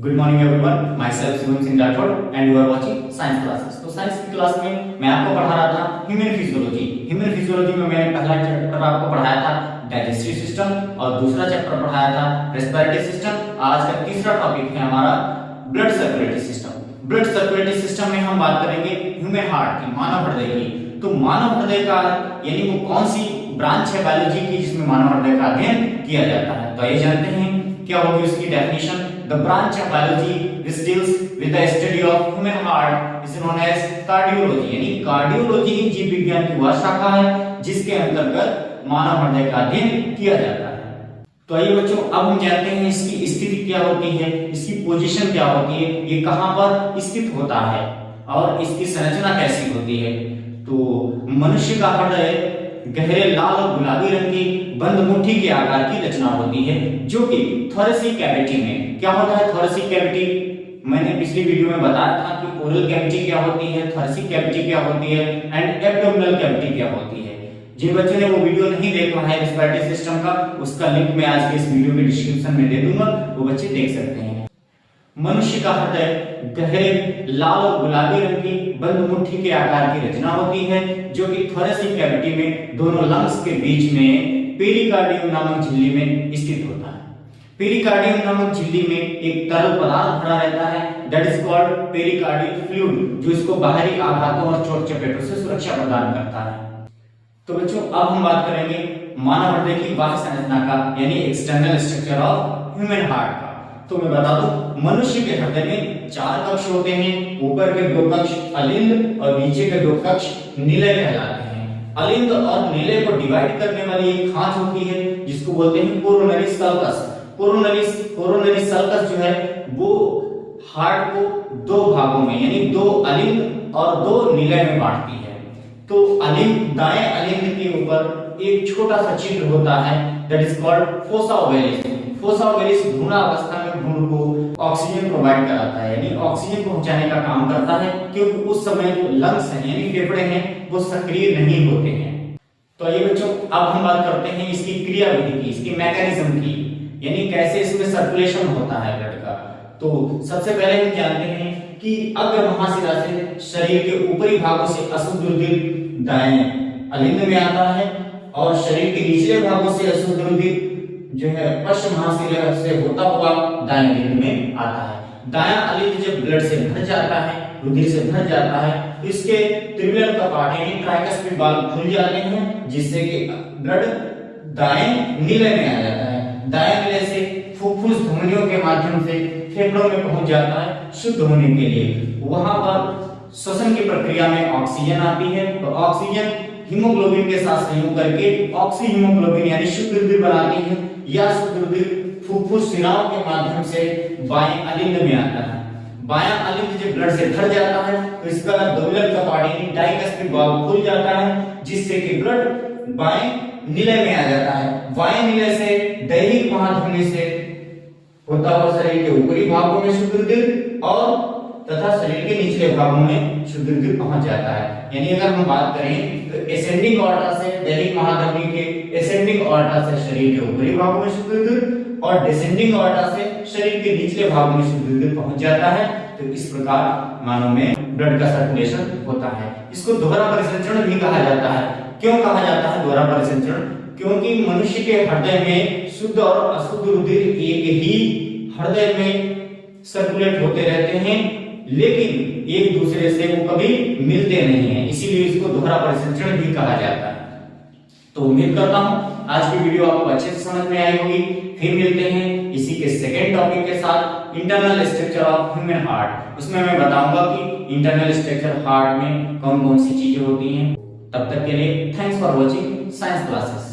Good morning everyone, myself Shubham Singh Rathore and you are watching science classes. तो science की class में मैं आपको पढ़ा रहा था ह्यूमन फिजियोलॉजी। ह्यूमन फिजियोलॉजी में मैंने पहला चैप्टर आपको पढ़ाया था डाइजेस्टिव सिस्टम और दूसरा चैप्टर पढ़ाया था रेस्पिरेटरी सिस्टम। आज का तीसरा टॉपिक है हमारा blood circulatory system. Blood circulatory system में हम बात करेंगे ह्यूमन हार्ट की, मानव हृदय की। तो मानव हृदय का यानी वो कौन सी ब्रांच है बायोलॉजी की जिसमें मानव हृदय का अध्ययन किया जाता है। तो ये जानते हैं क्या होगी उसकी definition. The branch of biology which deals with the study of human heart is known as cardiology। यानी कार्डियोलॉजी ही जीव विज्ञान की वह शाखा है जिसके अंतर्गत मानव हृदय का अध्ययन किया जाता है। तो आइए बच्चों, अब हम जानते हैं इसकी स्थिति क्या होती है, इसकी पोजीशन क्या होती है, ये कहां पर स्थित होता है और इसकी संरचना कैसी होती है। तो मनुष्य का हृदय गहरे लाल और गुलाबी रंग की बंद मुट्ठी के आकार की रचना होती है जो कि थोरेसिक कैविटी में क्या होता है। थोरेसिक कैविटी मैंने पिछली वीडियो में बताया था कि ओरल कैविटी क्या होती है, थोरेसिक कैविटी क्या होती है एंड एब्डोमिनल कैविटी क्या होती है। जिन बच्चों ने वो वीडियो नहीं देखा है रेस्पिरेटरी सिस्टम का, उसका लिंक मैं आज के इस वीडियो के डिस्क्रिप्शन में दे दूंगा, वो बच्चे देख सकते हैं। मनुष्य का हृदय गहरे लाल और गुलाबी रंग की बंद मुट्ठी के आकार की रचना होती है जो कि थोरेसिक कैविटी में दोनों लंग्स के बीच में पेरिकार्डियम नामक झिल्ली में स्थित होता है। पेरिकार्डियम नामक झिल्ली में एक तरल पदार्थ भरा रहता है, that is called pericardial fluid, जो इसको बाहरी आघातों और चोट चपेटों से सुरक्षा प्रदान करता है। तो बच्चों, अब हम बात करेंगे मानव हृदय की बाह्य संरचना का, यानी external structure of human heart का। तो मैं बता दूं, मनुष्य के हृदय में 4 कक्ष होते हैं। ऊपर के 2 कक्ष अलिंद और नीचे के 2 कक्ष निलय कहलाते हैं। अलिंद और निलय को डिवाइड करने वाली एक खांच होती है जिसको बोलते हैं कोरोनरी सल्कस। कोरोनरी सल्कस जो है वो हार्ट को 2 भागों में यानी 2 अलिंद और 2 निलय में बांटती है। तो अलिंद, दाएं अलिंद के ऊपर एक छोटा सा छिद्र होता है, that is called fossa ovalis. Fossa ovalis भ्रूण अवस्था में भ्रूण को ऑक्सीजन प्रोवाइड कराता है, यानी ऑक्सीजन पहुंचाने का काम करता है, क्योंकि उस समय जो लंग्स हैं यानी फेफड़े हैं वो सक्रिय नहीं होते हैं। तो ये बच्चों, अब हम बात करते हैं इसकी क्रियाविधि की, इसकी मैकेनिज्म की, यानी कैसे इसमें सर्कुलेशन होता है ब्लड का। तो सबसे पहले हम जानते हैं कि अग्र महाशिरा से शरीर के ऊपरी भागों से अशुद्ध रुधिर दाएं अलिंद में आता है और शरीर के निचले भागों से अशुद्ध रुधिर जो है पश्च महाशिरा से होता हुआ दाएं अलिंद में आता है। दायां अलिंद जब ब्लड से भर जाता है, रुधिर से भर जाता है, तो इसके ट्यूबुलर कपाट यानी ट्राइकस्पिड वाल्व खुल जाते हैं जिससे कि ब्लड दाएं निलय में आ जाता है। दाएं निलय से फुफ्फुस धमनियों के माध्यम से फेफड़ों में पहुंच जाता है शुद्ध होने के लिए। वहां पर श्वसन की प्रक्रिया में ऑक्सीजन आती है, तो ऑक्सीजन हीमोग्लोबिन के साथ संयोग करके ऑक्सी हीमोग्लोबिन यानी शुद्ध रुधिर बनाती है। यह शुद्ध रुधिर फुफ्फुस शिराओं के माध्यम से बाएं अलिंद में आता है। बायां अलिंद जब ब्लड से भर जाता है तो इसका दोविलर कपाट यानी डाइकस्पिड वाल्व खुल जाता है जिससे कि ब्लड बाएं निलय में आ जाता है। बाएं निलय से दैहिक महाधमनी से होता हुआ शरीर के ऊपरी भागों में शुद्ध रुधिर और तथा शरीर के निचले भागों में शुद्ध रुधिर पहुंच जाता है। यानी अगर हम बात करें तो एसेंडिंग ऑर्टा से दैहिक महाधमनी के एसेंडिंग ऑर्टा से शरीर के ऊपरी भागों में शुद्ध रुधिर और डिसेंडिंग ऑर्टा से शरीर के निचले भागों में शुद्ध रुधिर पहुंच जाता है। तो इस प्रकार मानव में ब्लड का सर्कुलेशन होता है। इसको दोहरा परिसंचरण भी कहा जाता है। क्यों कहा जाता है दोहरा परिसंचरण? क्योंकि मनुष्य के हृदय में शुद्ध और अशुद्ध रुधिर एक ही हृदय में सर्कुलेट होते रहते हैं, लेकिन एक दूसरे से वो कभी मिलते नहीं है, इसीलिए इसको दोहरा परिसंचरण भी कहा जाता है। तो उम्मीद करता हूं आज की वीडियो आपको अच्छे से समझ में आई होगी। फिर मिलते हैं इसी के सेकेंड टॉपिक के साथ, internal structure of human heart. उसमें मैं बताऊंगा कि इंटरनल स्ट्रक्चर हार्ट में कौन कौन सी चीजें होती हैं। तब तक के लिए thanks for watching science classes.